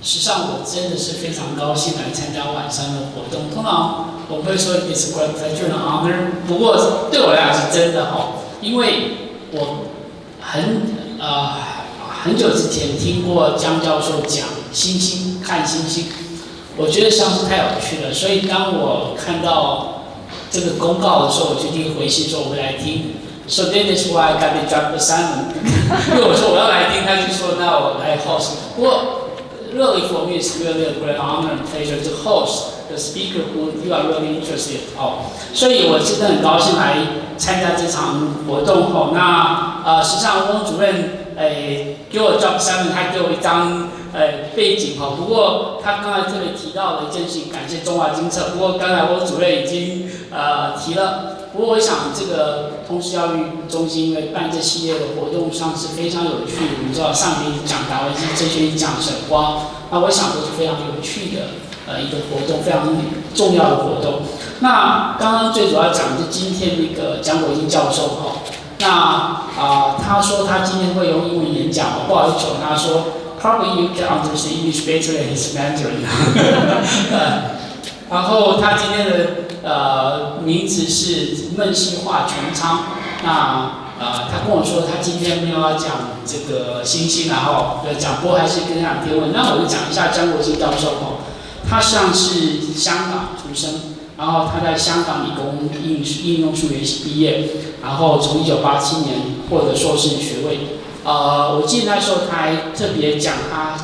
实际上我真的是非常高兴来参加晚上的活动。通常我们会说 it's a great pleasure and honor， 不过对我来讲是真的因为我很久之前听过江教授讲星星看星星，我觉得实际上是太有趣了。所以当我看到这个公告的时候，我决定回信说我会来听。So that's why I got the job assignment 因为我说我要来听，他就说那我来 host。不过 really for me it's really a great honor and pleasure to host the speaker who you are really interested in 所以我真的很高兴来参加这场活动那实际上翁主任给我 job assignment， 他给我一张背景不过他刚才特别提到的一件事情，感谢中华精测。不过刚才翁主任已经提了。不过我想这个通识教育中心因为办这系列的活动上是非常有趣的。我们知道上学期讲达文西，这学期讲沈光，那我想都是非常有趣的一个活动，非常重要的活动。那刚刚最主要讲的是今天那个江国兴教授那他说他今天会用英文演讲，不好意思，他说 Probably you can understand English better than his Mandarin 然后他今天的名字是梦溪话穹苍。那他跟我说他今天没有要讲这个星星，然后讲播还是跟他讲天文。那我就讲一下江国兴教授他实际上是香港出生，然后他在香港理工应用数学系毕业，然后从1987年获得硕士学位。我记得那时候他还特别讲他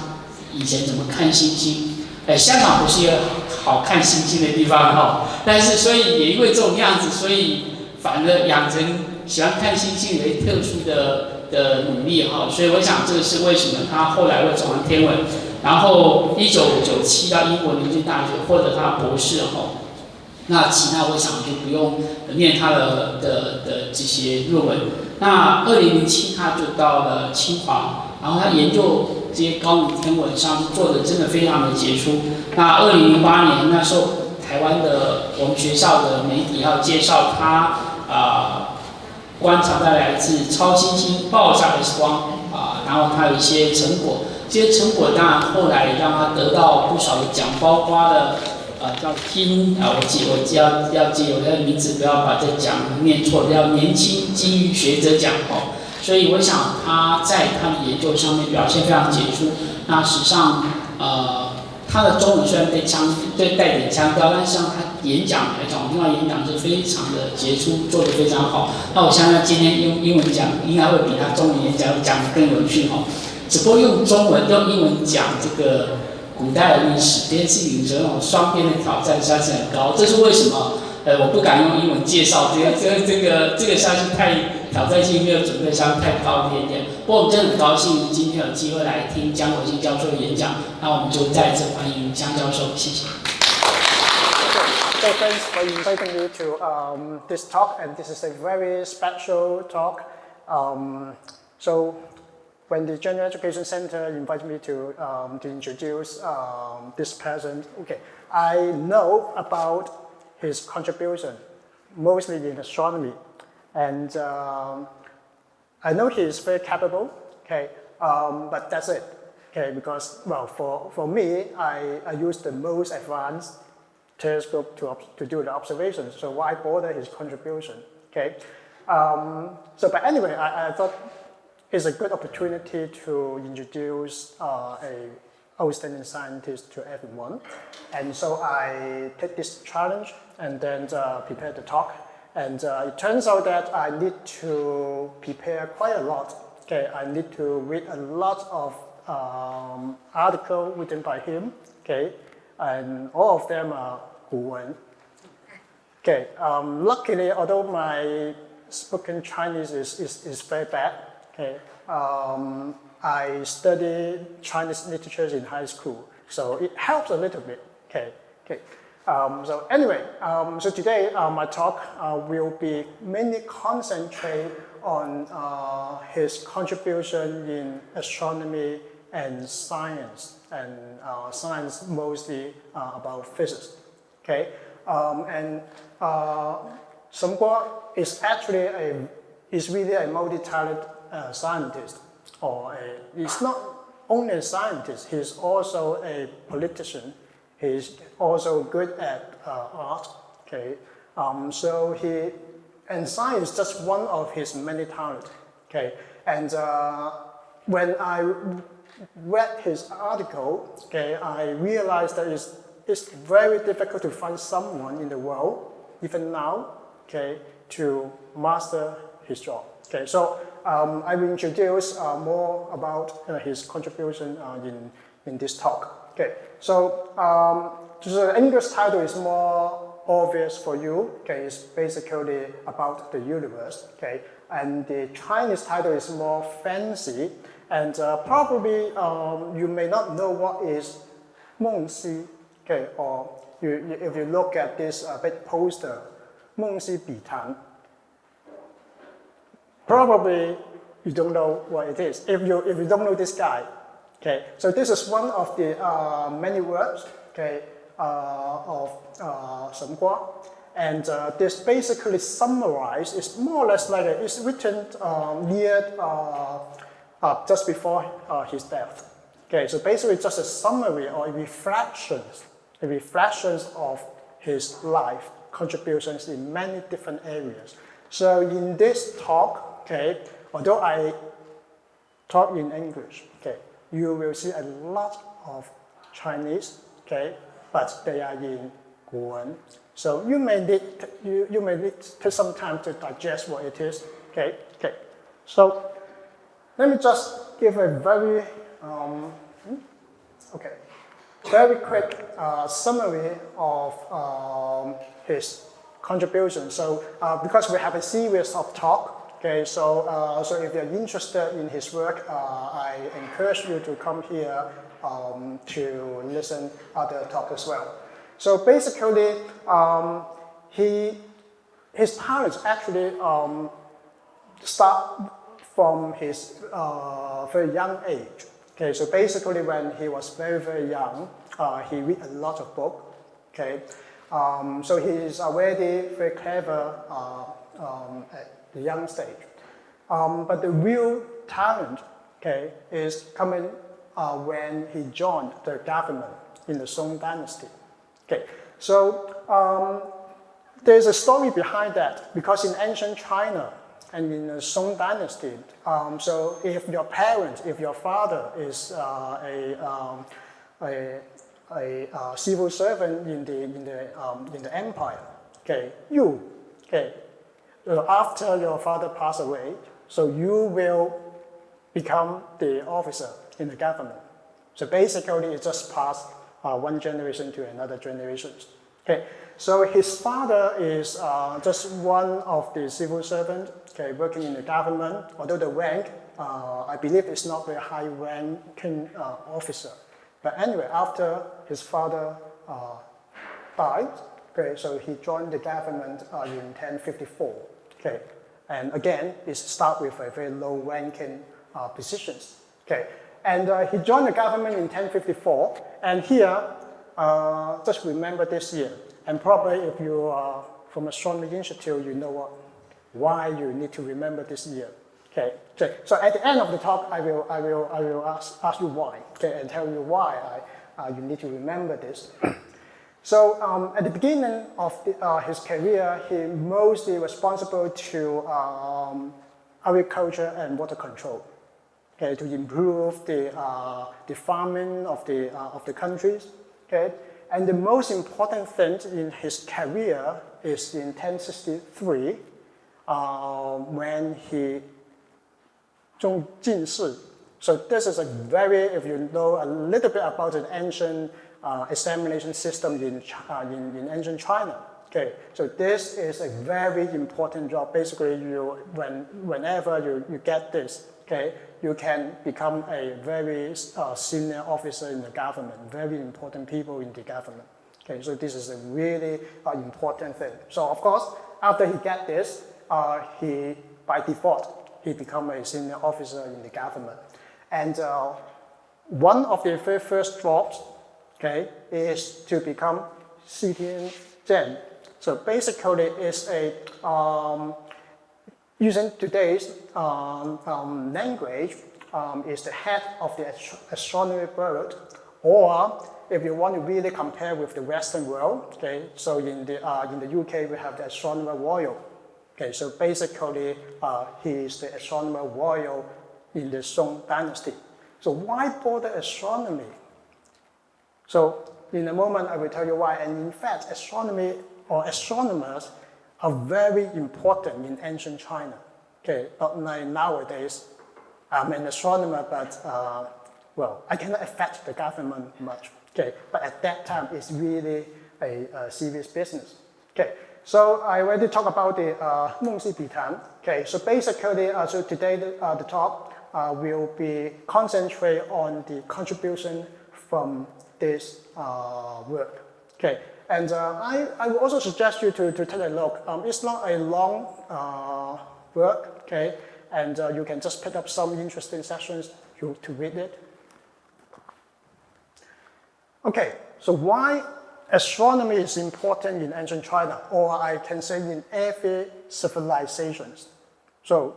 以前怎么看星星。香港不是一个好看星星的地方但是所以也因为这种样子，所以反而养成喜欢看星星有一特殊的努力所以我想这个是为什么他后来会走上天文。然后1997到英国牛津大学获得他的博士那其他我想就不用念他的这些论文。那2007他就到了清华，然后他研究这些高能天文上做的真的非常的杰出。那2008年那时候台湾的我们学校的媒体要介绍他观察到来自超新星爆炸 X 光然后他有一些成果，这些成果当然后来让他得到不少的奖，包括了叫听我要记我的名字，不要把这奖念错，叫年轻机遇学者奖所以我想他在他的研究上面表现非常杰出。那实际上他的中文虽然带点腔调，但是让他演讲来讲，另外演讲是非常的杰出，做得非常好。那我相信他今天用英文讲应该会比他中文演讲讲得更有趣只不过用英文讲这个古代的历史，这件事情这种双边的挑战实在是很高。这是为什么？我不敢用英文介绍这个实在是太挑战性没有准备上太高一点点。不过我们真的很高兴今天有机会来听江国兴教授的演讲，那我们就再次欢迎江教授，谢谢。So thanks for inviting me to this talk, and this is a very special talk. So when the General Education Center invited me to introduce this person, okay, I know about his contribution, mostly in astronomy, and I know he is very capable, okay, but that's it, okay, because, well, for me, I use the most advanced telescope to do the observations, so why bother his contribution, okay? But anyway, I thought it's a good opportunity to introduce a outstanding scientist to everyone, and so I take this challenge and then prepare the talk. And it turns out that I need to prepare quite a lot. Okay, I need to read a lot of articles written by him. Okay, and all of them are 古文. Okay, luckily, although my spoken Chinese is very bad, okay, I studied Chinese literature in high school, so it helps a little bit. Okay. So anyway, so today my talk will be mainly concentrate on his contribution in astronomy and science mostly about physics. Okay, and Songguo is really a multi-talented scientist, or he's not only a scientist, he's also a politician. He's also good at art. Okay, and science is just one of his many talents. Okay, and when I read his article, okay, I realized that it's very difficult to find someone in the world, even now, okay, to master his job. Okay, so I will introduce more about his contribution in this talk. Okay, so the English title is more obvious for you. Okay, it's basically about the universe. Okay, and the Chinese title is more fancy, and probably you may not know what is 梦溪. Okay, or if you look at this big poster, 梦溪笔谈. Probably you don't know what it is if you don't know this guy. Okay, so this is one of the many words, okay, of Shen Gua, and this basically summarized. It's more or less like it's written near just before his death. Okay, so basically just a summary or reflections of his life, contributions in many different areas. So in this talk, okay, although I talk in English, okay, you will see a lot of Chinese, okay, but they are in Guan. So you may need take some time to digest what it is, okay. So let me just give a very quick summary of his contribution. So because we have a series of talk. Okay, so if you're interested in his work, I encourage you to come here to listen other talk as well. So basically, his talents actually start from his very young age. Okay, so basically when he was very, very young, he read a lot of books. Okay, so he is already very clever at the young stage. But the real talent, okay, is coming when he joined the government in the Song dynasty. Okay, so there's a story behind that, because in ancient China and in the Song dynasty, so if your father is a civil servant in the empire, okay, after your father passed away, so you will become the officer in the government. So basically, it just passed one generation to another generation. Okay, so his father is just one of the civil servants, okay, working in the government. Although the rank, I believe, is not very high-ranking officer. But anyway, after his father died, okay, so he joined the government in 1054. Okay, and again, it starts with a very low-ranking positions. Okay, and he joined the government in 1054, and here, just remember this year, and probably if you are from Astronomy Institute, you know why you need to remember this year. Okay, so at the end of the talk, I will ask you why, okay, and tell you why you need to remember this. So at the beginning of his career, he mostly responsible to agriculture and water control, okay, to improve the farming of the countries. Okay, and the most important thing in his career is in 1063 when he 中进士. So this is a very, if you know a little bit about the ancient examination system in ancient China. Okay, so this is a very important job. Basically, whenever you get this, okay, you can become a very senior officer in the government, very important people in the government. Okay, so this is a really important thing. So of course, after he get this, he by default he become a senior officer in the government, and one of the very first jobs, okay, is to become Xitian Zhen. So basically, it's a using today's language, is the head of the astronomy world, or if you want to really compare with the Western world, okay, so in the UK we have the Astronomer Royal. Okay, so basically he is the Astronomer Royal in the Song dynasty. So why bother astronomy? So in a moment I will tell you why. And in fact, astronomy or astronomers are very important in ancient China. Okay, not like nowadays. I'm an astronomer, but well, I cannot affect the government much. Okay, but at that time, it's really a serious business. Okay, so I already talked about the夢溪話穹. Okay, so basically, so today the talk will be concentrate on the contribution from this work. Okay, and I will also suggest you to take a look. It's not a long work. Okay, and you can just pick up some interesting sessions to read it. Okay, so why astronomy is important in ancient China, or I can say in every civilization. So,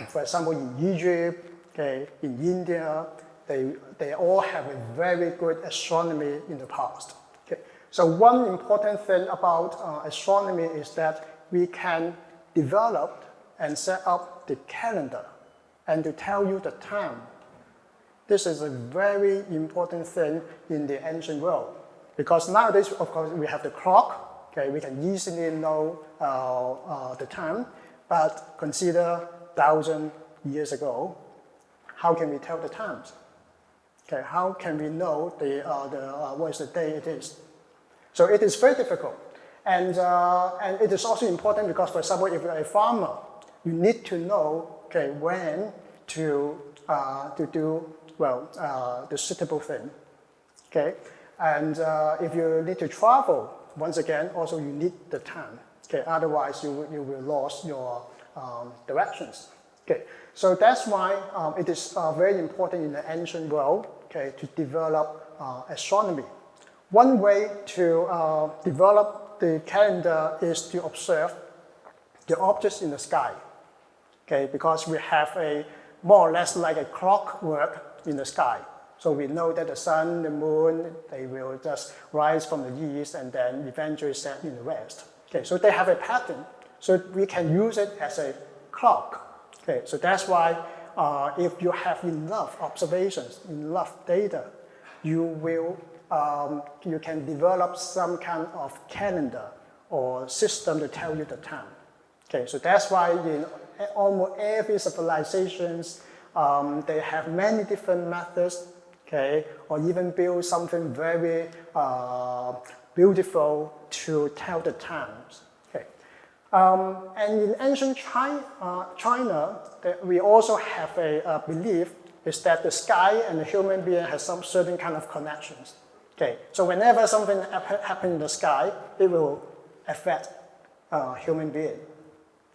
for example, in Egypt, okay, in India, they all have a very good astronomy in the past. Okay, so one important thing about astronomy is that we can develop and set up the calendar and to tell you the time. This is a very important thing in the ancient world because nowadays, of course, we have the clock. Okay, we can easily know the time, but consider 1,000 years ago, how can we tell the times? Okay, how can we know what is the day it is? So it is very difficult, and it is also important because, for example, if you're a farmer, you need to know when to do the suitable thing. Okay, and if you need to travel, once again, also you need the time. Okay, otherwise you will lose your directions. Okay, so that's why it is very important in the ancient world, okay, to develop astronomy. One way to develop the calendar is to observe the objects in the sky. Okay, because we have a more or less like a clockwork in the sky. So we know that the sun, the moon, they will just rise from the east and then eventually set in the west. Okay, so they have a pattern. So we can use it as a clock. Okay, so that's why if you have enough observations, enough data, you can develop some kind of calendar or system to tell you the time. Okay, so that's why in almost every civilizations, they have many different methods, okay, or even build something very beautiful to tell the times. Okay, and in ancient China, we also have a belief is that the sky and the human being has some certain kind of connections. Okay, so whenever something happens in the sky, it will affect human being.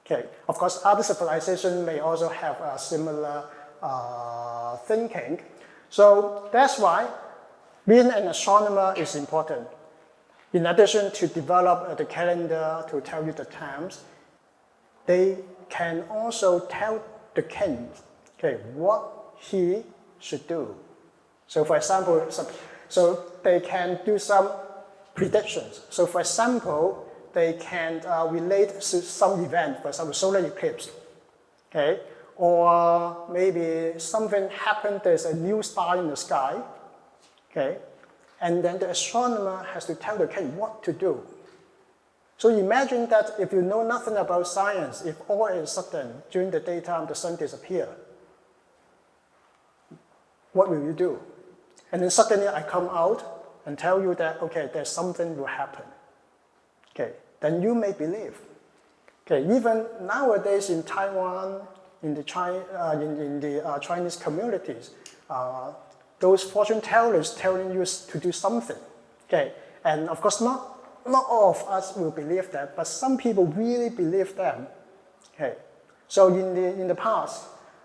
Okay, of course, other civilizations may also have a similar thinking. So that's why being an astronomer is important. In addition to develop the calendar to tell you the times, they can also tell the king, okay, what he should do. So for example, so they can do some predictions. So for example, they can relate to some event, for example, solar eclipse, okay? Or maybe something happened, there's a new star in the sky, okay? And then the astronomer has to tell the king what to do. So imagine that if you know nothing about science, if all of a sudden during the daytime the sun disappears, what will you do? And then suddenly I come out and tell you that, okay, there's something will happen. Okay, then you may believe. Okay, even nowadays in Taiwan, in the Chinese communities, those fortune tellers telling you to do something. Okay, and of course not all of us will believe that, but some people really believe them. Okay, so in the past,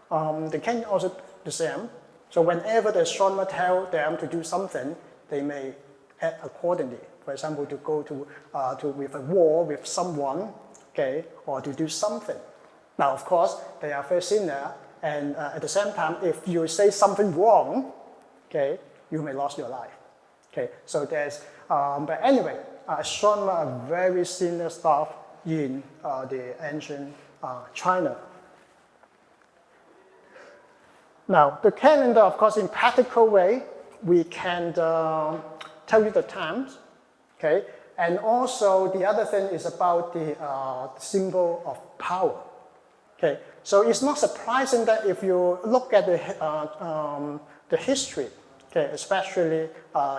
the king also the same. So whenever the astronomer tells them to do something, they may act accordingly. For example, to go to with a war with someone, okay, or to do something. Now, of course, they are very senior, And at the same time, if you say something wrong, okay, you may lose your life. Okay, so there's, but anyway, astronomers are very senior staff in the ancient China. Now, the calendar, of course, in practical way, we can tell you the times, okay? And also, the other thing is about the symbol of power, okay? So it's not surprising that if you look at the history, okay, especially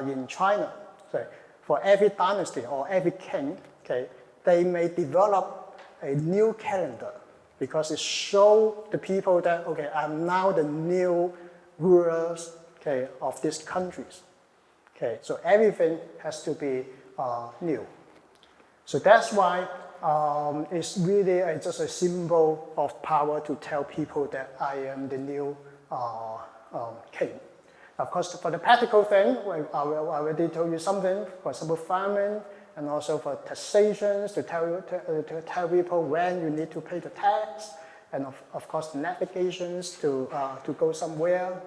in China, okay, for every dynasty or every king, okay, they may develop a new calendar because it shows the people that, okay, I'm now the new rulers, okay, of these countries. Okay, so everything has to be new. So that's why it's really just a symbol of power to tell people that I am the new king. Of course, for the practical thing, I already told you something, for example, farming, and also for taxations, to tell people when you need to pay the tax, and of course, the navigations to go somewhere.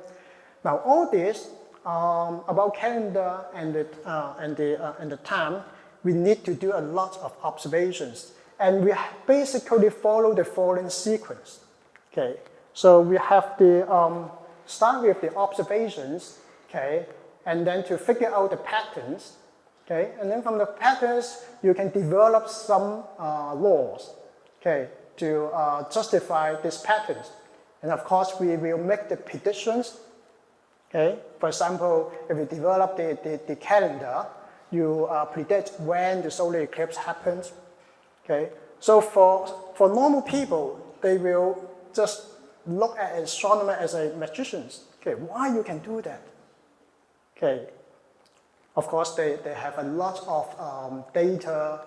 Now, all this about calendar and the time, we need to do a lot of observations, and we basically follow the following sequence. Okay, so we have the start with the observations, okay, and then to figure out the patterns, okay, and then from the patterns you can develop some laws, okay, to justify these patterns, and of course we will make the predictions. Okay, for example, if you develop the calendar, you predict when the solar eclipse happens. Okay, so for normal people, they will just look at astronomy as a magicians. Okay, why you can do that? Okay, of course they have a lot of data,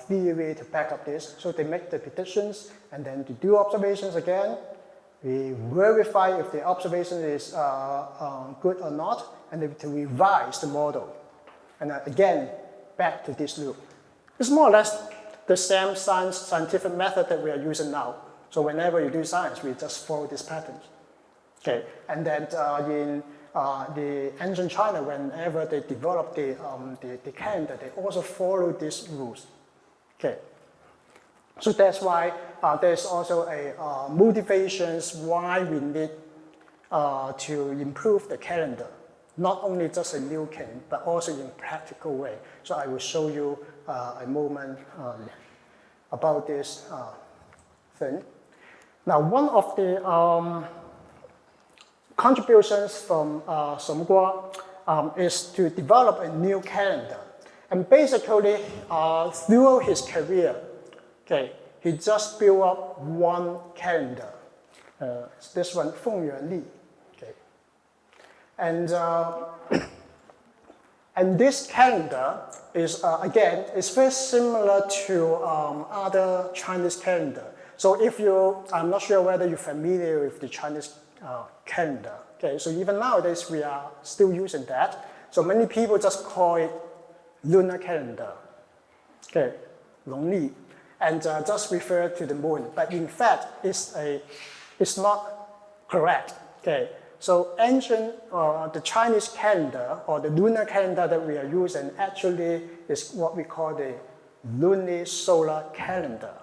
theory to back up this. So they make the predictions and then to do observations again. We verify if the observation is good or not, and then to revise the model. And again, back to this loop. It's more or less the same scientific method that we are using now. So whenever you do science, we just follow these patterns. Okay, and then in the ancient China, whenever they develop the calendar, they also follow these rules. Okay. So that's why there's also a motivations why we need to improve the calendar. Not only just a new king, but also in practical way. So I will show you a moment about this thing. Now, one of the contributions from Song Guo is to develop a new calendar. And basically, throughout his career, okay, he just built up one calendar. This one, Feng Yuan Li. Okay. And this calendar is, again, it's very similar to other Chinese calendar. So if I'm not sure whether you're familiar with the Chinese calendar. Okay, so even nowadays we are still using that. So many people just call it lunar calendar. Okay, Longli. And just refer to the moon. But in fact, it's not correct. Okay, so ancient, the Chinese calendar or the lunar calendar that we are using actually is what we call the lunisolar calendar.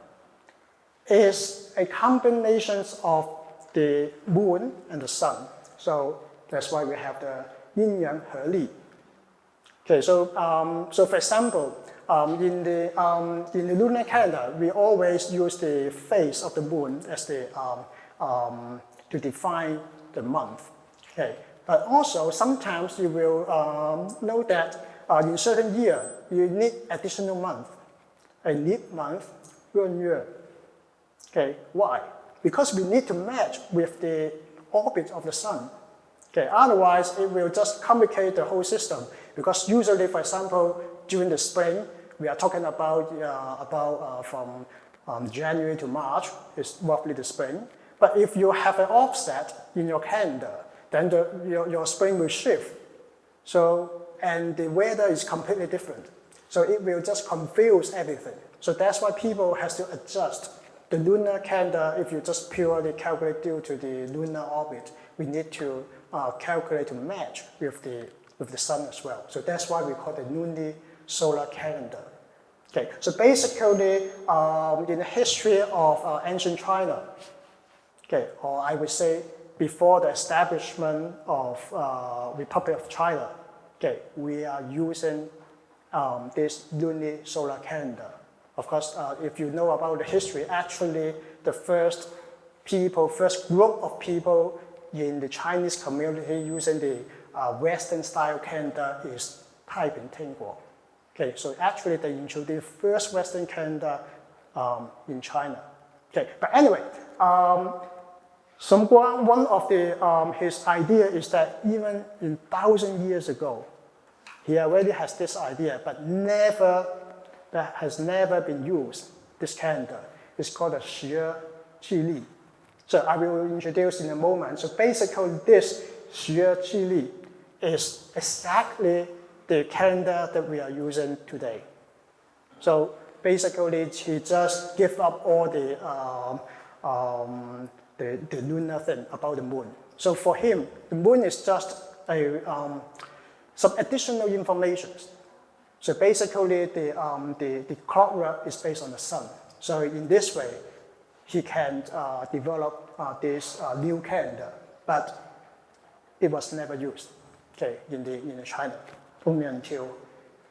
It's a combination of the moon and the sun. So that's why we have the yin yang he li. Okay, so for example, in the lunar calendar, we always use the phase of the moon as the to define the month. Okay, but also sometimes you will know that in certain year you need additional month, a leap month, yuan year. Okay, why? Because we need to match with the orbit of the sun. Okay, otherwise it will just complicate the whole system. Because usually, for example, during the spring, we are talking about from January to March is roughly the spring. But if you have an offset in your calendar, then your spring will shift. So, and the weather is completely different. So it will just confuse everything. So that's why people have to adjust the lunar calendar, if you just purely calculate due to the lunar orbit, we need to calculate to match with the sun as well. So that's why we call it lunisolar calendar. Okay, so basically, in the history of ancient China, okay, or I would say before the establishment of Republic of China, okay, we are using this lunisolar calendar. Of course, if you know about the history, actually the first group of people in the Chinese community using the Western style calendar is Taiping Tengguo. Okay, so actually they introduced first Western calendar in China. Okay, but anyway, one of his idea is that even in 1,000 years ago, he already has this idea, but that has never been used, this calendar. It's called a Xue Jili. So I will introduce in a moment. So basically this Xue Jili is exactly the calendar that we are using today. So basically he just give up all the lunar thing about the moon. So for him, the moon is just some additional information. So basically the clockwork is based on the sun. So in this way, he can develop this new calendar, but it was never used, okay, in China, only until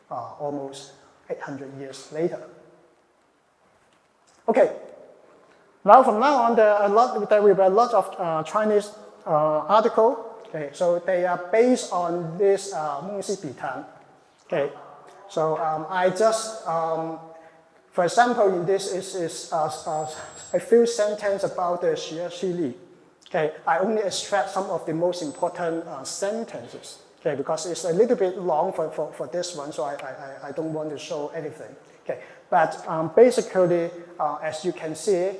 almost 800 years later. Okay, now from now on, there will be a lot of Chinese articles. Okay, so they are based on this夢溪話穹蒼. Okay, so I just, for example, in this is a few sentences about the Xue Jili. Okay, I only extract some of the most important sentences. Okay, because it's a little bit long for this one, so I don't want to show anything. Okay, but basically, as you can see,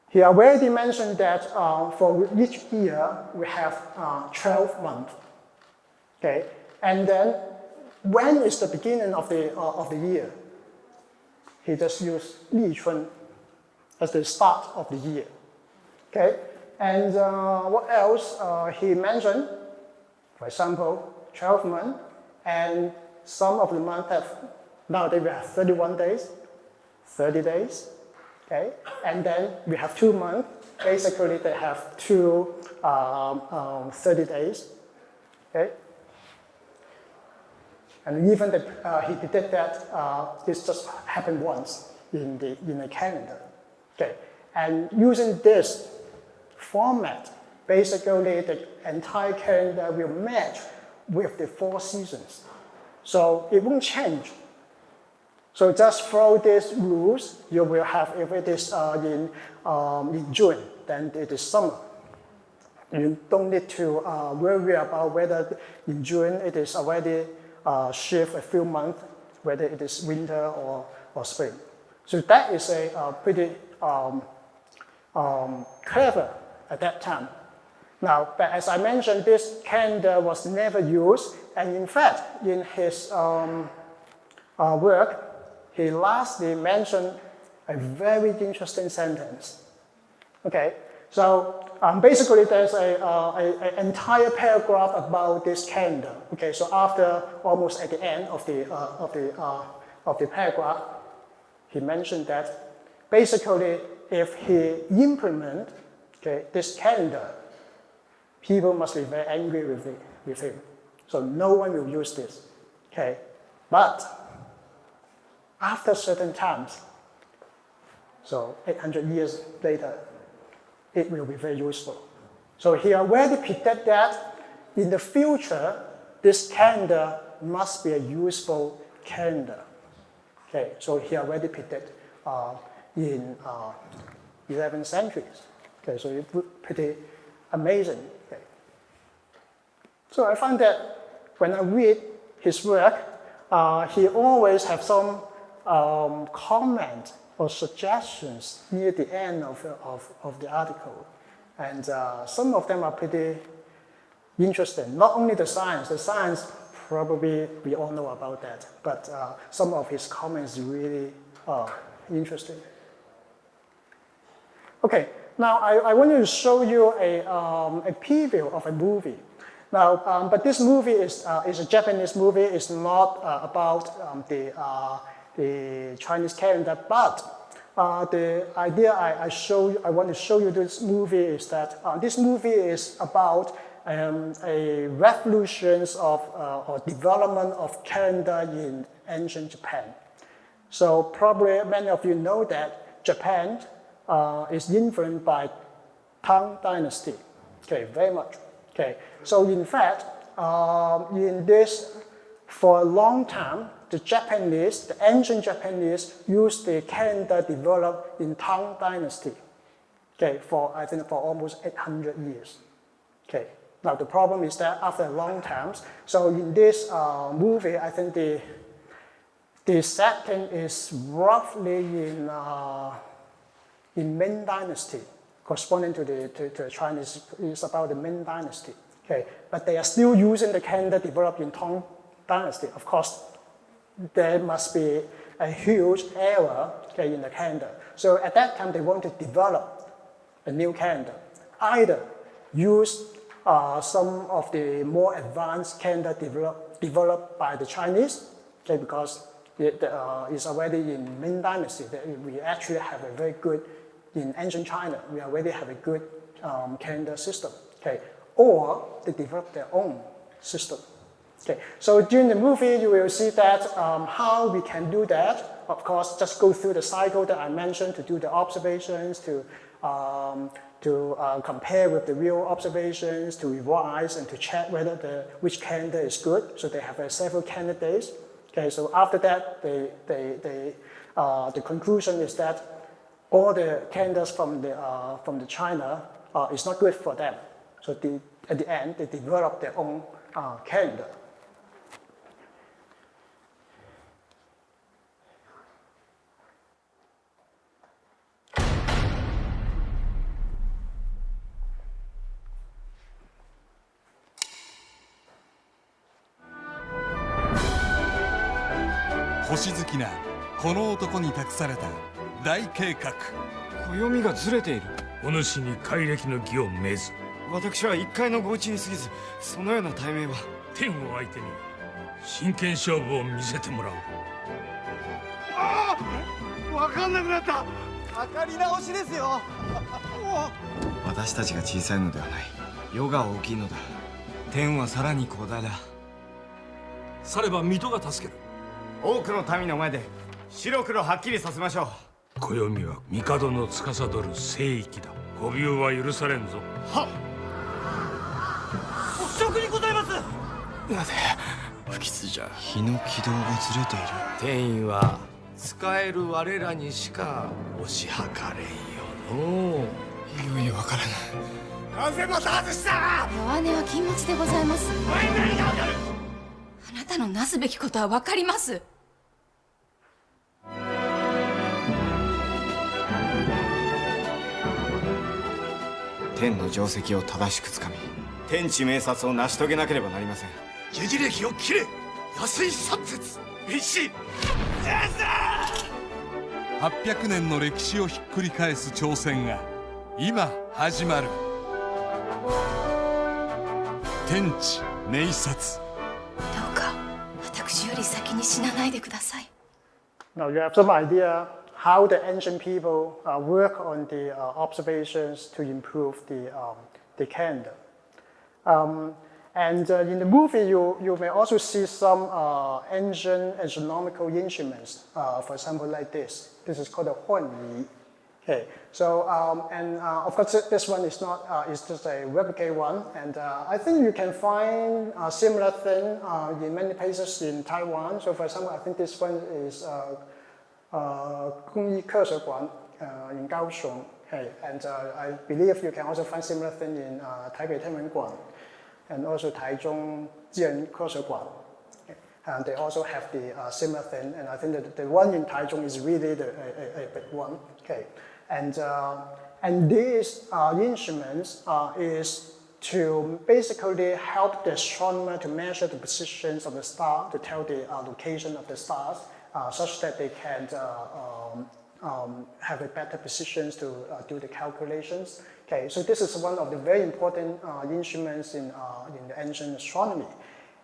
he already mentioned that for each year we have 12 months. Okay, and then when is the beginning of the year? He just used 立春 as the start of the year. Okay, and what else he mentioned? For example, 12 months, and some of the months have, nowadays we have 31 days, 30 days, okay? And then we have 2 months. Basically, they have 30 days, okay? And even he did that, this just happened once in the calendar, okay? And using this format, basically the entire calendar will match with the 4 seasons. So it won't change. So just follow these rules, you will have, if it is in June, then it is summer. You don't need to worry about whether in June it is already shift a few months, whether it is winter or spring. So that is a pretty clever at that time. Now, but as I mentioned, this calendar was never used, and in fact, in his work, he lastly mentioned a very interesting sentence. Okay, so basically there's an entire paragraph about this calendar. Okay, so after almost at the end of the paragraph, he mentioned that basically if he implement this calendar, people must be very angry with him. So no one will use this. Okay, but after certain times, so 800 years later, it will be very useful. So he already predicted that in the future, this calendar must be a useful calendar. Okay, so he already predicted in 11th centuries. Okay, so it's pretty amazing. Okay. So I find that when I read his work, he always have some comment or suggestions near the end of the article. And some of them are pretty interesting. Not only the science probably we all know about that, but some of his comments really interesting. Okay, now I want to show you a preview of a movie. Now, but this movie is a Japanese movie. It's not about the Chinese calendar, but the idea I want to show you this movie is that this movie is about a revolution of or development of calendar in ancient Japan. So probably many of you know that Japan is influenced by Tang Dynasty. Okay, very much. Okay, so in fact, in this, for a long time, the ancient Japanese used the calendar developed in Tang Dynasty. Okay, I think for almost 800 years. Okay, now the problem is that after a long time, so in this movie, I think the setting is roughly in Ming Dynasty, corresponding to the Chinese, is about the Ming Dynasty. Okay, but they are still using the calendar developed in Tang Dynasty. Of course, there must be a huge error in the calendar. So at that time, they want to develop a new calendar. Either use some of the more advanced calendar developed by the Chinese, okay, because it's already in Ming Dynasty. We actually have a very good, in ancient China, we already have a good calendar system. Okay, or they develop their own system. Okay, so during the movie, you will see that how we can do that. Of course, just go through the cycle that I mentioned to do the observations, to compare with the real observations, to revise and to check whether which calendar is good. So they have several calendar days. Okay, so after that, the conclusion is that all the calendars from the China is not good for them. So at the end, they develop their own calendar.星好きなこの男に託された大計画。暦がずれている。お主に改暦の儀を命ず。私は一介のご一に過ぎず、そのような大名は。天を相手に真剣勝負を見せてもらおう。ああ、分かんなくなった。測り直しですよ。私たちが小さいのではない。世が大きいのだ。天はさらに広大だ。されば水戸が助ける。多くの民の前で白黒はっきりさせましょう。暦は帝の司る聖域だ。誤謬は許されんぞ。はっ。お職にございます。なぜ不吉じゃ。日の軌道がずれている。天意は使える我らにしか推し量れんよの。いよいよわからない。なぜまた外した。弱音は禁物でございます。お前に何がわかる。あなたのなすべきことはわかります。天の定石を正しくつかみ、天地明察を成し遂げなければなりません。時事歴を切れ。安い三節。石。800年の歴史をひっくり返す挑戦が今始まる。天地明察。どうか私より先に死なないでください。Now you have some idea how the ancient people work on the observations to improve the calendar. And in the movie, you may also see some ancient astronomical instruments, for example, like this. This is called a huanyi. Okay, so of course this one is not, it's just a replicate one, and I think you can find a similar thing in many places in Taiwan. So for example, I think this one is 工艺科学馆 in Kaohsiung. Okay, and I believe you can also find similar thing in Taipei Tenmenguan and also Taichung Jian 科学馆. And they also have the similar thing, and I think that the one in Taichung is really a big one. Okay, and these instruments is to basically help the astronomer to measure the positions of the star, to tell the location of the stars, such that they can have a better positions to do the calculations. Okay, so this is one of the very important instruments in the ancient astronomy.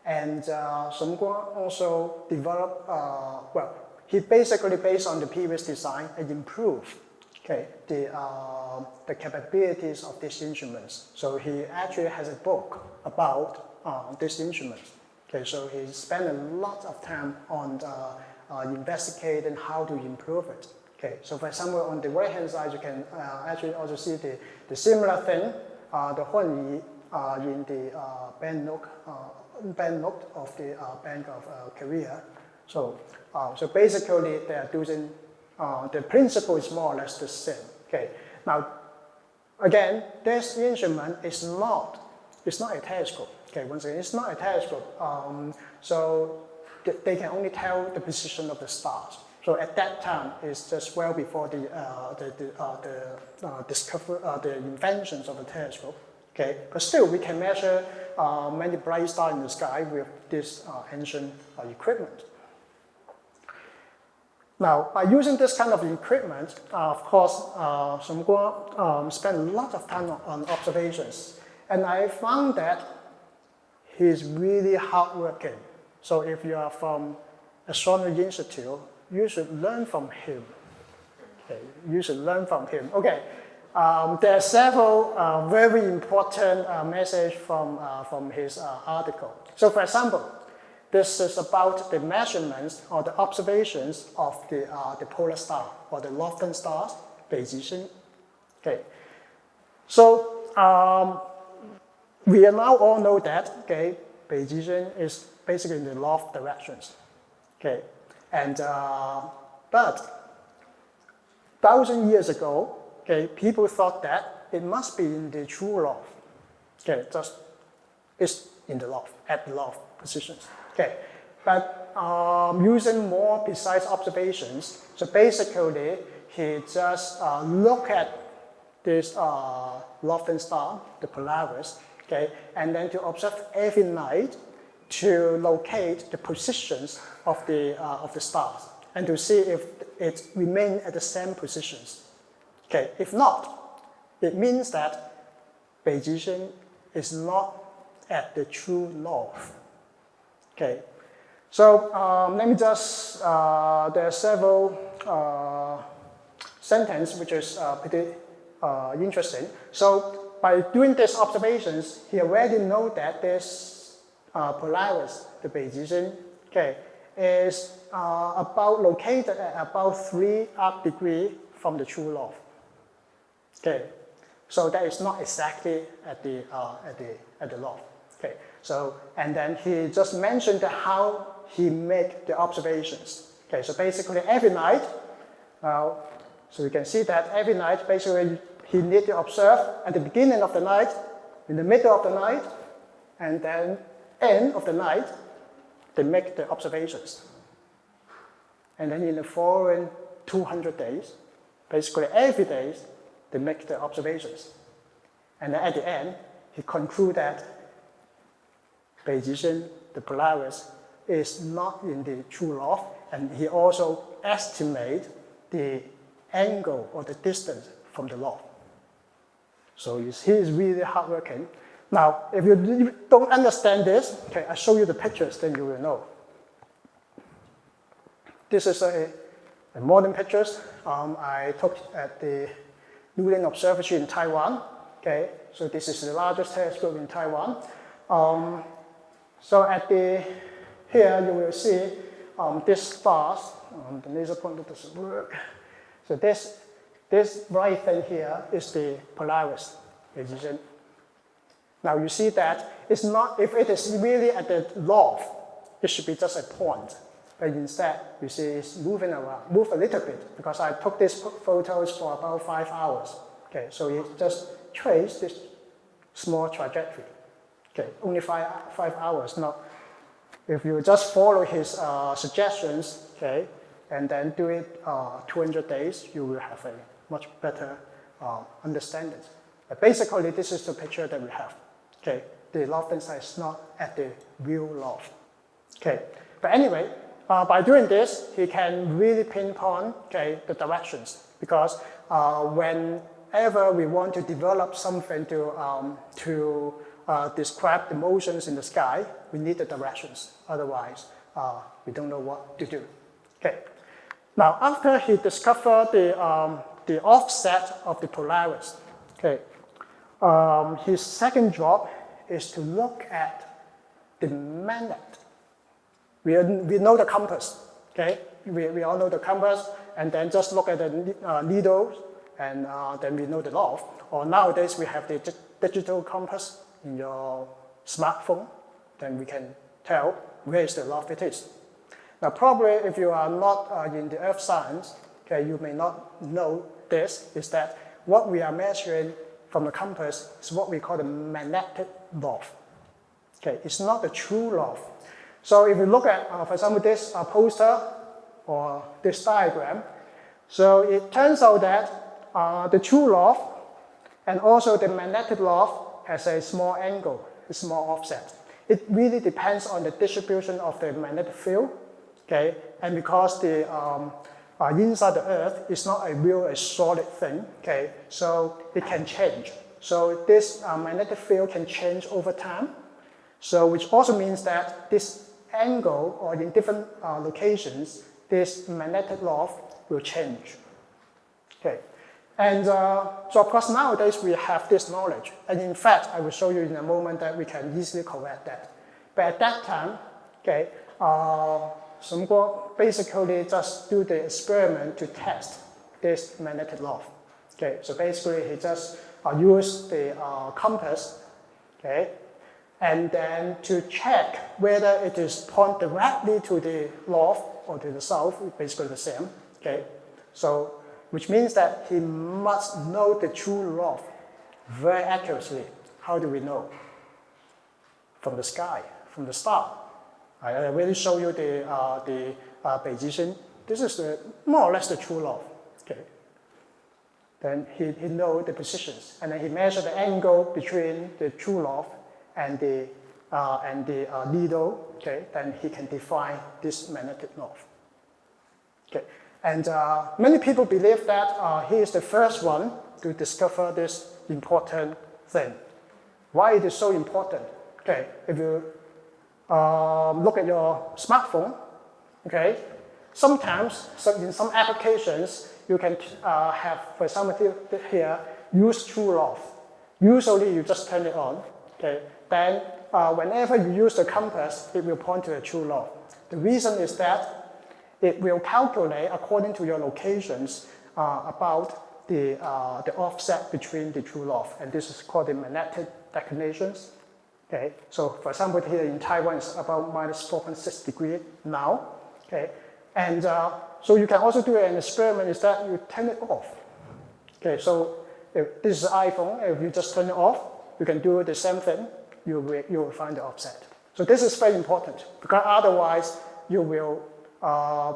And Shen Guo also developed, he basically, based on the previous design, and improved the capabilities of these instruments. So he actually has a book about these instruments. Okay, so he spent a lot of time on investigating how to improve it. Okay, so for example, on the right-hand side, you can actually also see the similar thing, the Huanyi in the banknote of the Bank of Korea. So basically, they are using the principle is more or less the same. Okay, now again, this instrument is not a telescope. Okay, once again, it's not a telescope. So they can only tell the position of the stars. So at that time, it's just well before the inventions of the telescope. Okay, but still we can measure many bright stars in the sky with this ancient equipment. Now, by using this kind of equipment, of course, Shen Guo spent a lot of time on observations, and I found that he's really hardworking. So if you are from Astronomy Institute, you should learn from him. Okay, you should learn from him. Okay, there are several very important messages from his article. So for example, this is about the measurements or the observations of the polar star or the lofting stars, Beijing. Okay, so we now all know that Beijing is basically in the loft directions. Okay, and but 1,000 years ago, people thought that it must be in the true loft. Okay, just it's in the loft, at the loft positions. Okay, but using more precise observations, so basically he just look at this lofting star, the Polaris, okay, and then to observe every night to locate the positions of the stars and to see if it remains at the same positions. Okay, if not, it means that Beijing is not at the true north. Okay, so let me just, there are several sentences which is pretty interesting. So by doing these observations, he already knows that this Polaris, the Beijing, is located at about 3 arc degrees from the true north. Okay, so that is not exactly at the north. Okay, so and then he just mentioned how he make the observations. Okay, so basically every night, so you can see that every night basically he need to observe at the beginning of the night, in the middle of the night, and then end of the night, they make the observations. And then in the following 200 days, basically every day, they make the observations. And then at the end, he concludes that Beijing, the Polaris, is not in the true north, and he also estimates the angle or the distance from the north. So he is really hardworking. Now, if you don't understand this, okay, I show you the pictures, then you will know. This is a modern pictures I took at the Newland Observatory in Taiwan. Okay, so this is the largest telescope in Taiwan. So here you will see these stars. The laser pointer doesn't work. So this bright thing here is the Polaris. Now you see that it's not, if it is really at the north, it should be just a point. But instead, you see it's moving around, move a little bit, because I took these photos for about 5 hours. Okay, so it just traced this small trajectory. Okay, only five hours. Now, if you just follow his suggestions, okay, and then do it 200 days, you will have a much better understanding. But basically, this is the picture that we have. Okay, the lofting star is not at the real loft. Okay, but anyway, by doing this, he can really pinpoint the directions, because whenever we want to develop something to describe the motions in the sky, we need the directions. Otherwise, we don't know what to do. Okay. Now, after he discovered the offset of the Polaris, okay, his second job is to look at the magnet. We know the compass, okay? We all know the compass, and then just look at the needles, and then we know the north. Or nowadays, we have the digital compass in your smartphone, then we can tell where is the north it is. Now, probably if you are not in the earth science, okay, you may not know this, is that what we are measuring from the compass is what we call the magnetic north. Okay, it's not the true north. So if you look at, for example, this poster or this diagram, so it turns out that the true north and also the magnetic north has a small angle, a small offset. It really depends on the distribution of the magnetic field, okay? And because the inside the Earth is not a solid thing, okay? So it can change. So this magnetic field can change over time. So which also means that this angle, or in different locations, this magnetic north will change. Okay. And so of course nowadays we have this knowledge. And in fact, I will show you in a moment that we can easily correct that. But at that time, okay, Shen Guo basically just do the experiment to test this magnetic north. Okay, so basically he just used the compass, okay, and then to check whether it is point directly to the north or to the south, basically the same, okay. So, which means that he must know the true north very accurately. How do we know? From the sky, from the star. I already show you the Beijing. This is more or less the true north. Okay. Then he know the positions, and then he measure the angle between the true north and the needle. Okay. Then he can define this magnetic north. Okay. And many people believe that he is the first one to discover this important thing. Why it is so important? Okay, if you look at your smartphone, okay, sometimes in some applications you can have, for example here, use true north. Usually you just turn it on, okay. Then whenever you use the compass, it will point to the true north. The reason is that it will calculate according to your locations about the offset between the true north, and this is called the magnetic declinations. Okay, so for example, here in Taiwan it's about -4.6 degrees now. Okay, and so you can also do an experiment is that you turn it off. Okay, so if this is an iPhone, if you just turn it off, you can do the same thing. You will find the offset. So this is very important, because otherwise you will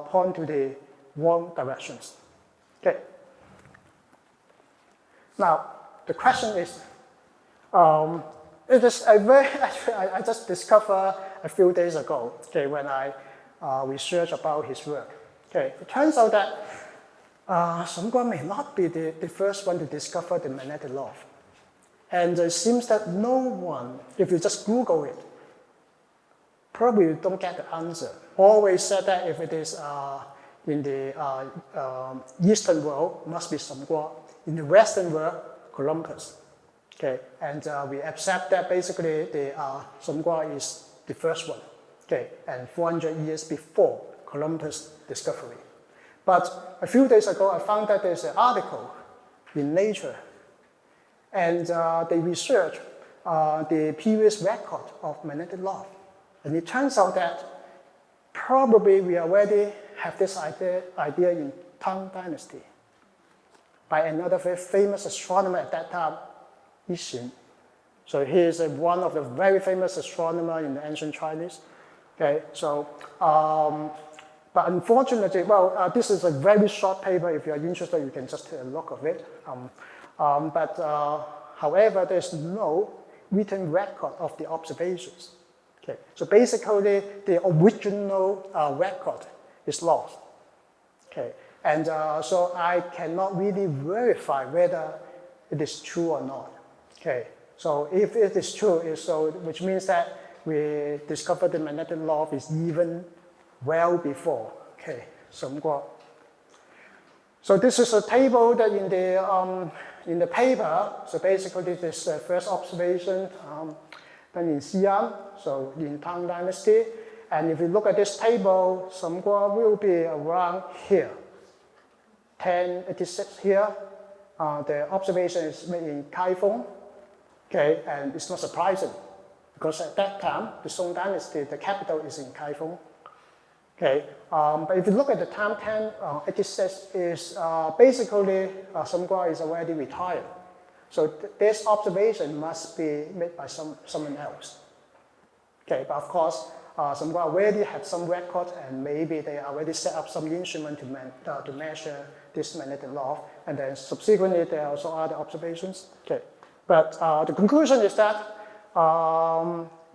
point to the wrong directions. Okay. Now, the question is, it is a very, actually, I just discovered a few days ago, okay, when I researched about his work. Okay, it turns out that Shen Guo may not be the first one to discover the magnetic north. And it seems that no one, if you just Google it, probably you don't get the answer. Always said that if it is in the Eastern world, must be Shen Guo. In the Western world, Columbus. Okay, and we accept that basically the Shen Guo is the first one. Okay, and 400 years before Columbus' discovery. But a few days ago, I found that there's an article in Nature, and they researched the previous record of magnetic north. And it turns out that probably we already have this idea in Tang Dynasty by another very famous astronomer at that time, Yixin. So he is one of the very famous astronomers in the ancient Chinese. Okay, so, but unfortunately, well, this is a very short paper. If you are interested, you can just take a look of it. However, there's no written record of the observations. Okay, so basically the original record is lost. Okay, and so I cannot really verify whether it is true or not. Okay, so if it is true, which means that we discovered the magnetic law is even well before. Okay, so this is a table that in the paper. So basically, this first observation done in Xi'an, so in Tang Dynasty. And if you look at this table, Samgua will be around here, 1086 here. The observation is made in Kaifeng, okay, and it's not surprising because at that time, the Song Dynasty, the capital is in Kaifeng. Okay, but if you look at the time 1086 is basically Samgua is already retired. So this observation must be made by someone else. Okay, but of course, Samgua already had some record and maybe they already set up some instrument to measure this magnetic law. And then subsequently, there are also other observations. Okay, but the conclusion is that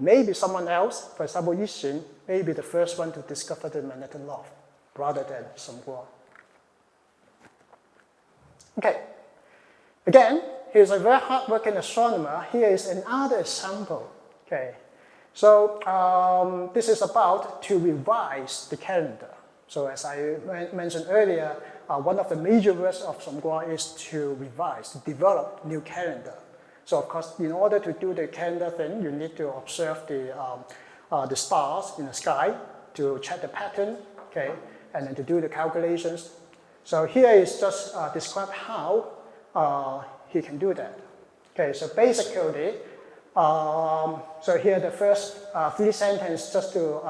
maybe someone else, for example, Yixin, may be the first one to discover the magnetic law rather than Samgua. Okay, again, he's a very hardworking astronomer. Here is another example. Okay, so this is about to revise the calendar. So as I mentioned earlier, one of the major works of Samgua is to revise, to develop new calendar. So of course, in order to do the calendar thing, you need to observe the stars in the sky to check the pattern, okay, and then to do the calculations. So here is just describe how he can do that. Okay, so basically, so here the first 3 sentences just to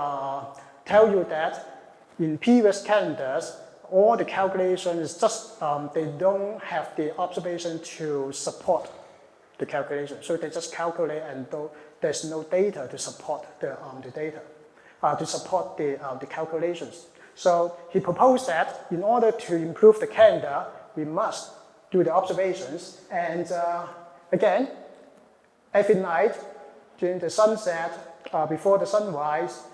tell you that in previous calendars, all the calculations just they don't have the observation to support the calculation. So they just calculate and there's no data to support the data, to support the calculations. So he proposed that in order to improve the calendar, we must do the observations. And again, every night during the sunset, before the sunrise,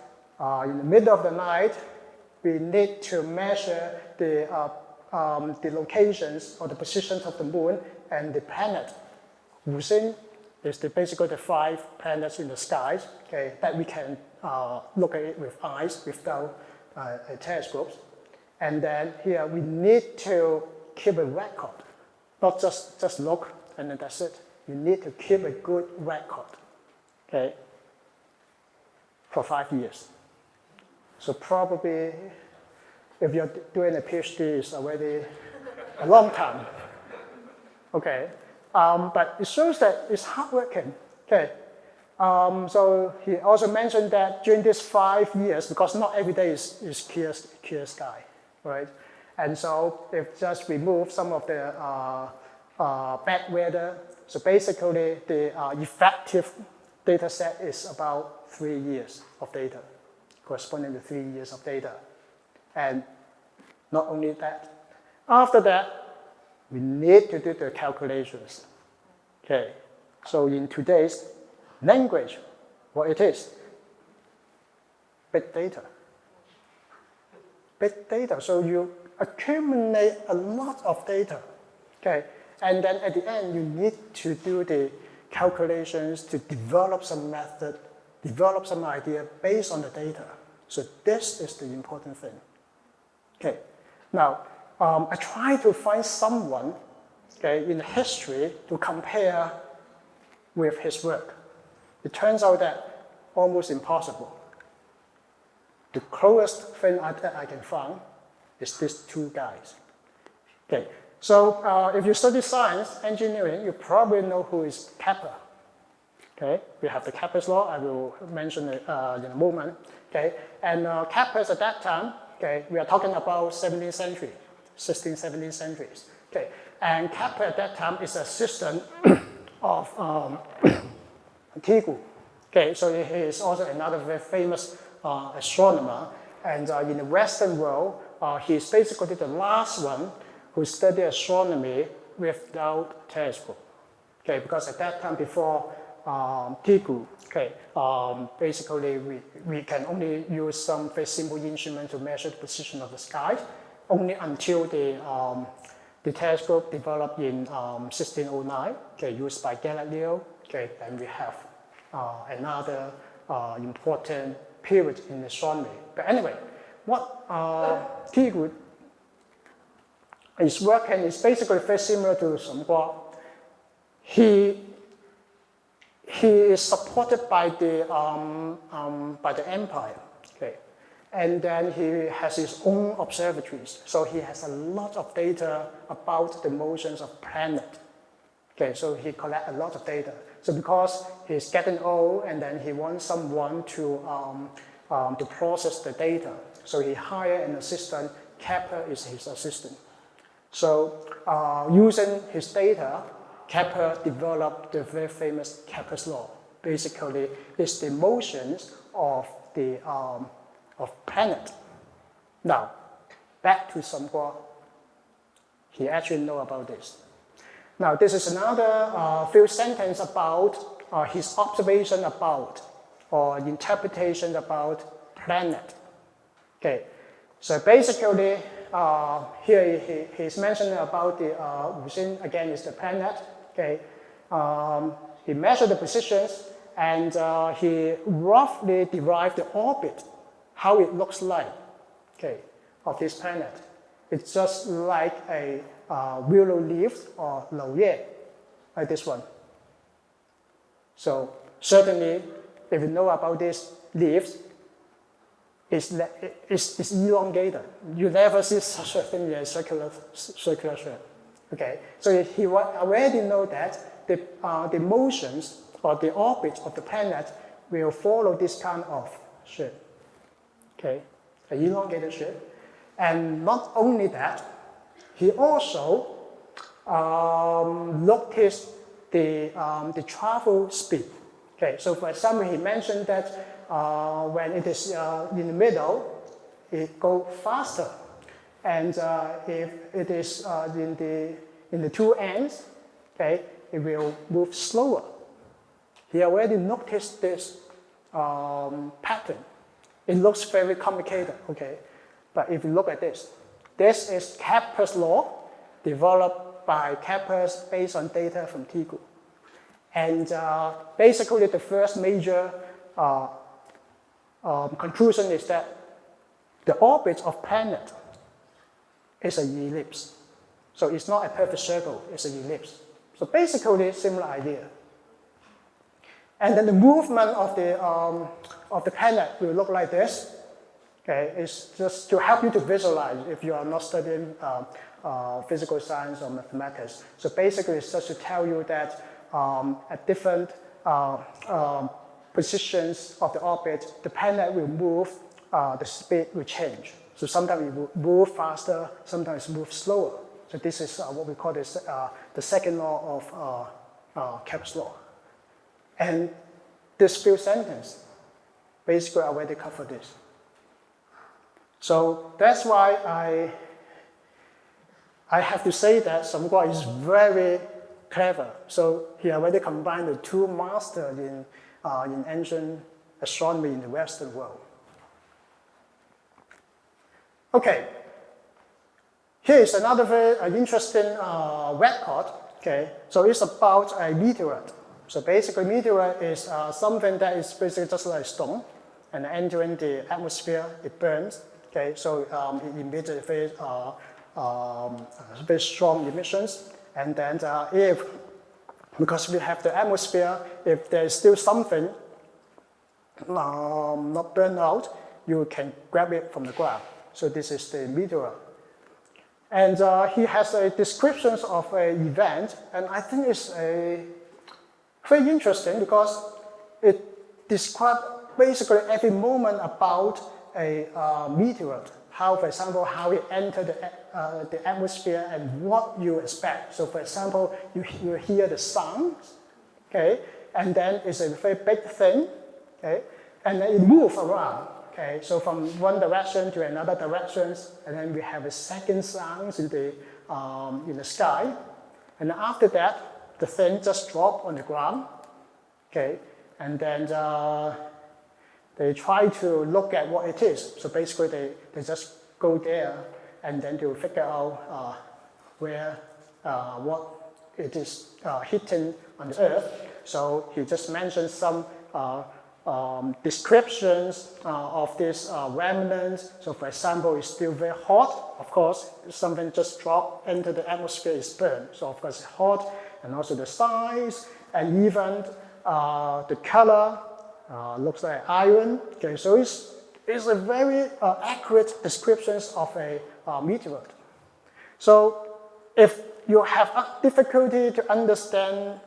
in the middle of the night, we need to measure the locations or the positions of the moon and the planet. Wuxing is basically the 5 planets in the skies, okay, that we can look at it with eyes without telescopes. And then here we need to keep a record, not just look and then that's it. You need to keep a good record, okay, for 5 years. So probably if you're doing a PhD, it's already a long time, okay. But it shows that it's hardworking. Okay. So he also mentioned that during these 5 years, because not every day is clear sky, right? And so they've just removed some of the bad weather. So basically, the effective data set is about 3 years of data, corresponding to 3 years of data. And not only that, after that, we need to do the calculations. Okay, so in today's language, what it is? Big data. Big data, so you accumulate a lot of data. Okay, and then at the end, you need to do the calculations to develop some method, develop some idea based on the data. So this is the important thing. Okay, now, I try to find someone, okay, in history to compare with his work. It turns out that almost impossible. The closest thing that I can find is these 2 guys. Okay, so if you study science, engineering, you probably know who is Kepler. Okay, we have the Kepler's law. I will mention it in a moment. Okay, and Kepler's at that time, okay, we are talking about 17th century. 16th, 17th centuries. Okay, and Kepler at that time is assistant of Tycho. Okay, so he is also another very famous astronomer. And in the Western world, he is basically the last one who studied astronomy without telescope. Okay, because at that time, before Tigu. Okay, basically we can only use some very simple instrument to measure the position of the sky, only until the telescope developed in 1609, okay, used by Galileo. Okay, then we have another important period in astronomy. But anyway, what Tigu is working is basically very similar to Songua. He is supported by the empire, okay, and then he has his own observatories. So he has a lot of data about the motions of planet. Okay, so he collects a lot of data. So because he's getting old, and then he wants someone to process the data, so he hired an assistant. Kepler is his assistant. So using his data, Kepler developed the very famous Kepler's law. Basically, it's the motions of the planet. Now, back to Songua. He actually know about this. Now, this is another few sentences about his observation about or interpretation about planet. Okay, so basically, here he's mentioning about the Wuxin, again, is the planet. Okay, he measured the positions, and he roughly derived the orbit, how it looks like, okay, of this planet. It's just like a willow leaf or lao ye, like this one. So certainly, if you know about these leaves, it's elongated. You never see such a thing as circular shape. Okay, so he already know that the motions or the orbit of the planet will follow this kind of shape. Okay, an elongated shape. And not only that, he also noticed the travel speed. Okay, so for example, he mentioned that when it is in the middle, it goes faster, and if it is in the two ends, okay, it will move slower. He already noticed this pattern. It looks very complicated, okay, but if you look at this is Kepler's law, developed by Kepler based on data from Tycho. And basically, the first major conclusion is that the orbit of planet is an ellipse. So it's not a perfect circle, it's an ellipse. So basically, similar idea. And then the movement of the planet will look like this. Okay, it's just to help you to visualize if you are not studying physical science or mathematics. So basically, it's just to tell you that at different positions of the orbit, the planet will move, the speed will change. So sometimes it will move faster, sometimes move slower. So this is what we call this, the second law of Kepler's law. And this few sentences basically already cover this. So that's why I have to say that Songua is very clever. So he already combined the two masters in ancient astronomy in the Western world. Okay, here is another very interesting record. Okay, so it's about a meteorite. So basically, meteorite is something that is basically just like stone, and entering the atmosphere, it burns. Okay, so it emits very strong emissions, and then because we have the atmosphere, if there is still something not burned out, you can grab it from the ground. So this is the meteorite. And he has a description of an event, and I think it's very interesting because it describes basically every moment about a meteorite. How, for example, how it entered the atmosphere and what you expect. So, for example, you hear the sound, okay, and then it's a very big thing, okay, and then it moves around. Okay, so from one direction to another direction, and then we have a second sound in the sky, and after that, the thing just drops on the ground. okay, and then they try to look at what it is. So basically they just go there and then to figure out where, what it is hitting on the earth. So he just mentioned some descriptions of this remnant. So for example, it's still very hot. Of course, something just dropped into the atmosphere is burned. So of course it's hot, and also the size, and even the color looks like iron. Okay, so it's a very accurate description of a meteorite. So if you have a difficulty to understand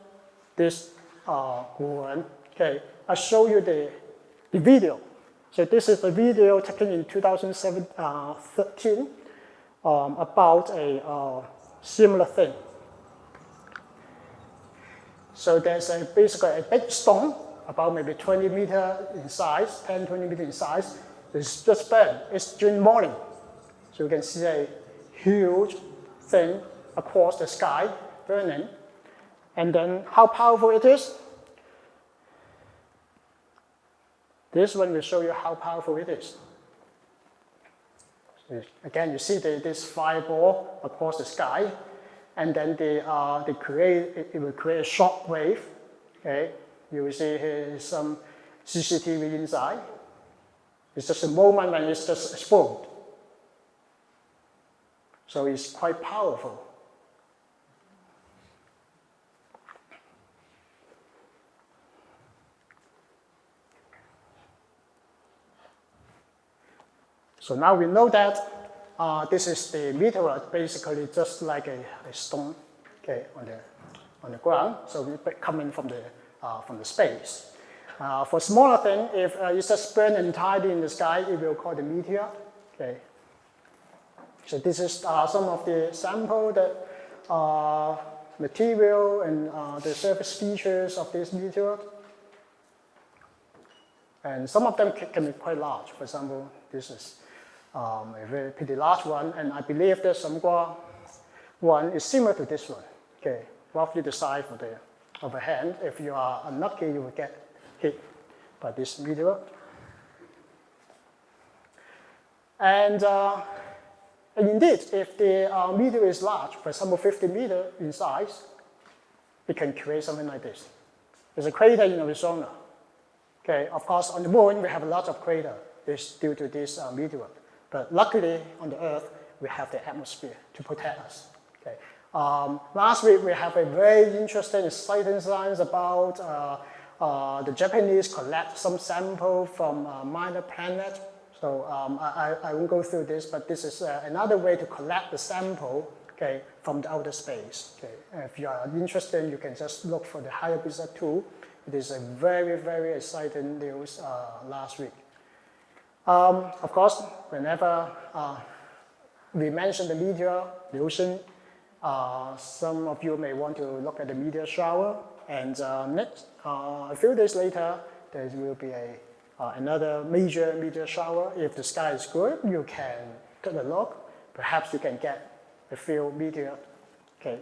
this one, okay, I'll show you the video. So this is a video taken in 2013 about a similar thing. So there's basically a big stone about maybe 20 meters in size, 10, 20 meters in size. It's just burned. It's during morning. So you can see a huge thing across the sky burning. And then how powerful it is? This one will show you how powerful it is. So again, you see this fireball across the sky, and then it will create a shock wave. Okay, you will see here is some CCTV inside. It's just a moment when it's just exploded. So it's quite powerful. So now we know that this is the meteorite, basically just like a stone, okay, on the ground. So coming from the space. For smaller thing, if it's just burned entirely in the sky, it will call the meteor. Okay. So this is some of the sample that material and the surface features of this meteor. And some of them can be quite large. For example, this is a very pretty large one, and I believe the Samgwa one is similar to this one. Okay, roughly the size of a hand. If you are unlucky, you will get hit by this meteor. And indeed, if the meteor is large, for example, 50 meters in size, it can create something like this. There's a crater in Arizona. Okay, of course, on the moon, we have a lot of craters. It's due to this meteor. But luckily, on the Earth, we have the atmosphere to protect us. Okay. Last week, we have a very interesting, exciting science about the Japanese collect some sample from minor planet. So I won't go through this, but this is another way to collect the sample, okay, from the outer space. Okay. If you are interested, you can just look for the Hayabusa 2. It is a very, very exciting news last week. Of course, whenever we mention the meteor, the ocean, some of you may want to look at the meteor shower. And next, a few days later, there will be another major meteor shower. If the sky is good, you can take a look. Perhaps you can get a few meteors. Okay.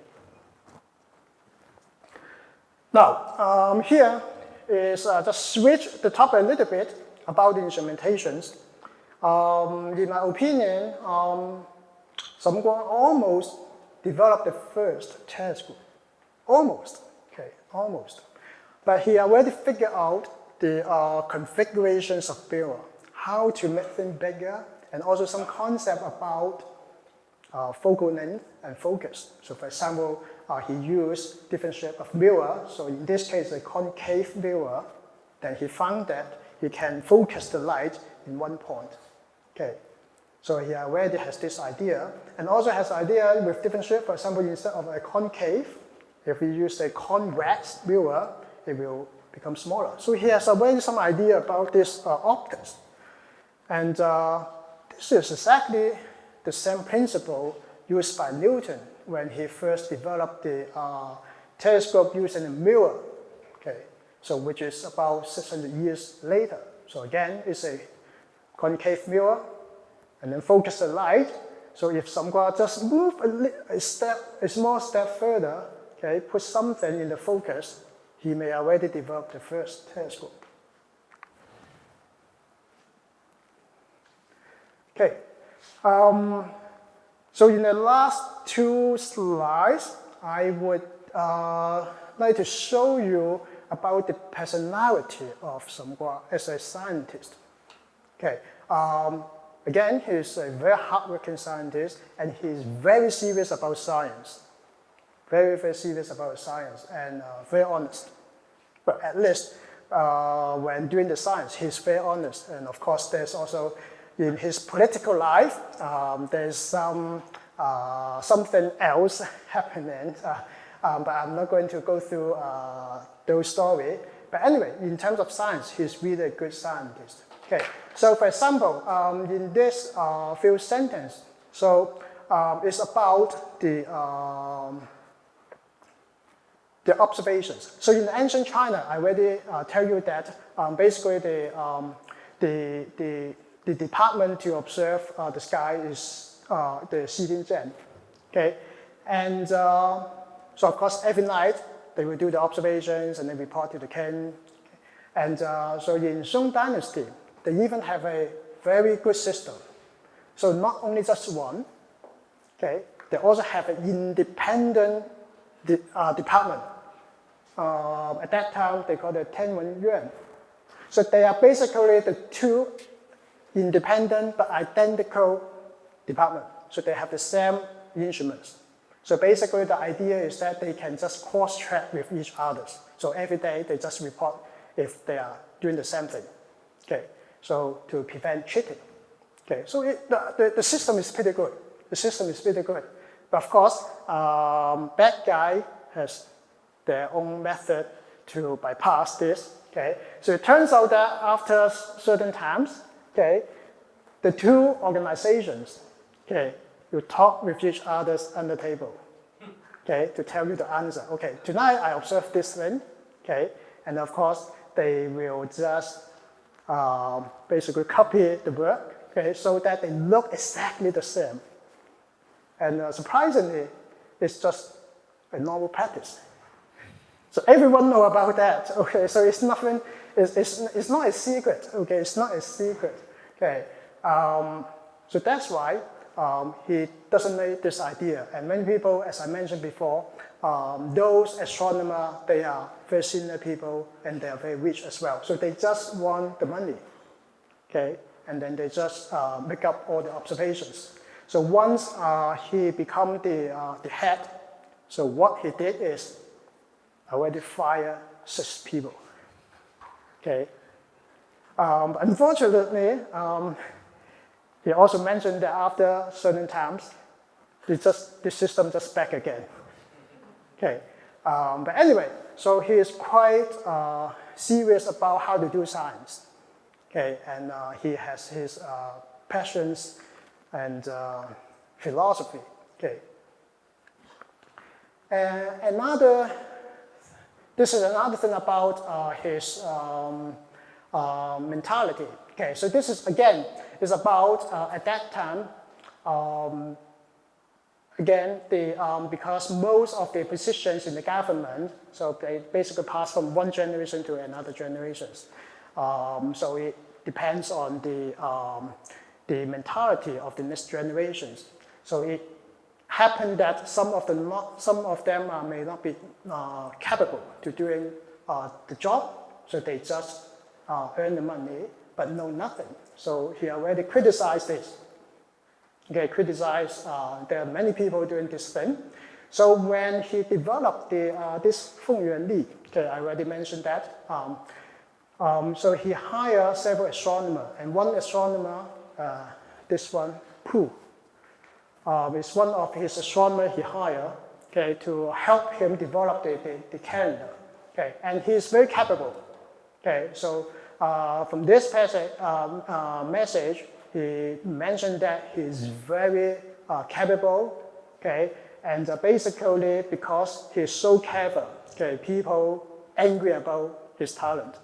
Now, here is just switch the topic a little bit about the instrumentations. In my opinion, Samgwa almost developed the first telescope. Almost. Okay, almost. But he already figured out the configurations of mirror, how to make things bigger, and also some concept about focal length and focus. So for example, he used different shape of mirror. So in this case, a concave mirror. Then he found that he can focus the light in one point. Okay, so he already has this idea, and also has idea with different shape. For example, instead of a concave, if we use a convex mirror, it will become smaller. So he has already some idea about this optics, and this is exactly the same principle used by Newton when he first developed the telescope using a mirror. Okay, so which is about 600 years later. So again, it's a concave mirror, and then focus the light. So if Samgwa just move a small step further, okay, put something in the focus, he may already develop the first telescope. Okay, so in the last two slides, I would like to show you about the personality of Samgwa as a scientist. Okay, again, he's a very hardworking scientist, and he's very serious about science. Very, very serious about science, and very honest. But at least when doing the science, he's very honest. And of course, there's also, in his political life, there's something else happening. But I'm not going to go through those stories. But anyway, in terms of science, he's really a good scientist. Okay, so for example, in this few sentences, so it's about the observations. So in ancient China, I already tell you that basically the department to observe the sky is the Xilin Zhen. Okay, and so of course every night they will do the observations and they report to the king. And so in Song Dynasty, they even have a very good system. So not only just one, okay, they also have an independent department. At that time, they call it Tenwen Yuan. So they are basically the two independent but identical departments. So they have the same instruments. So basically, the idea is that they can just cross-check with each other. So every day, they just report if they are doing the same thing. Okay, so to prevent cheating. Okay, so the system is pretty good. The system is pretty good. But of course, bad guy has their own method to bypass this. Okay, so it turns out that after certain times, okay, the two organizations, okay, you talk with each other on the table, okay, to tell you the answer. Okay, tonight I observed this thing, okay, and of course they will just basically copy the work, okay, so that they look exactly the same. And surprisingly, it's just a normal practice. So everyone know about that, okay, so it's nothing, it's not a secret, okay, it's not a secret, okay. So that's why he doesn't make this idea. And many people, as I mentioned before, those astronomers, they are very senior people and they are very rich as well. So they just want the money, okay? And then they just make up all the observations. So once he become the head, so what he did is already fire 6 people, okay? Unfortunately, he also mentioned that after certain times, the system just back again. Okay, but anyway, so he is quite serious about how to do science. Okay, and he has his passions and philosophy. Okay, and this is another thing about his mentality. Okay, so this is again is about at that time. Again, because most of the positions in the government, so they basically pass from one generation to another generation. So it depends on the mentality of the next generations. So it happened that some of them may not be capable to doing the job, so they just earn the money but know nothing. So he already criticized this. Okay, there are many people doing this thing. So when he developed this Fengyuan Li, okay, I already mentioned that. So he hired several astronomers, and one astronomer, this one, Pu, is one of his astronomers he hired, okay, to help him develop the calendar. Okay, and he's very capable. Okay, so from this message, he mentioned that he's very capable, okay, and basically because he's so clever, okay, people angry about his talent.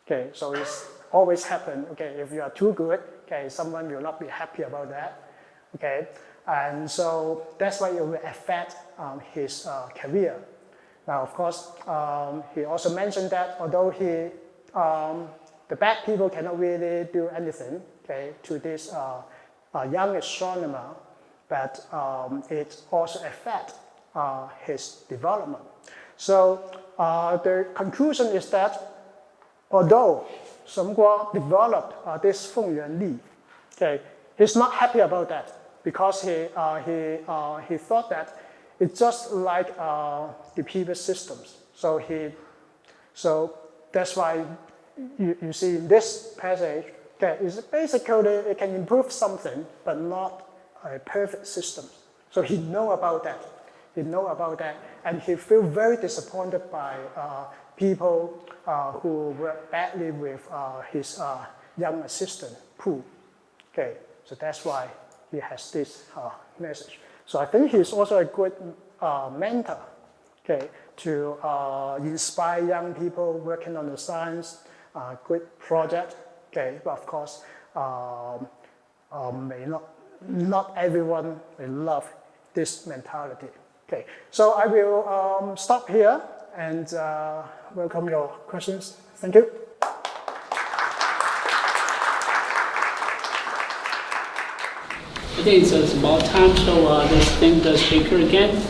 Okay, so it's always happen. Okay, if you are too good, okay, someone will not be happy about that. Okay, and so that's why it will affect his career. Now, of course, he also mentioned that although the bad people cannot really do anything, okay, to this young astronomer, but it also affects his development. So the conclusion is that although Shen Guo developed this Feng Yuan Li, okay, he's not happy about that because he thought that it's just like the previous systems. So that's why you see in this passage, okay, it's basically it can improve something, but not a perfect system. So he know about that. And he feel very disappointed by people who work badly with his young assistant, Pu. Okay, so that's why he has this message. So I think he's also a good mentor, okay, to inspire young people working on the science, good project, okay, but of course, not everyone will love this mentality. Okay, so I will stop here and welcome your questions. Thank you. I think it's about time, so let's thank the speaker again.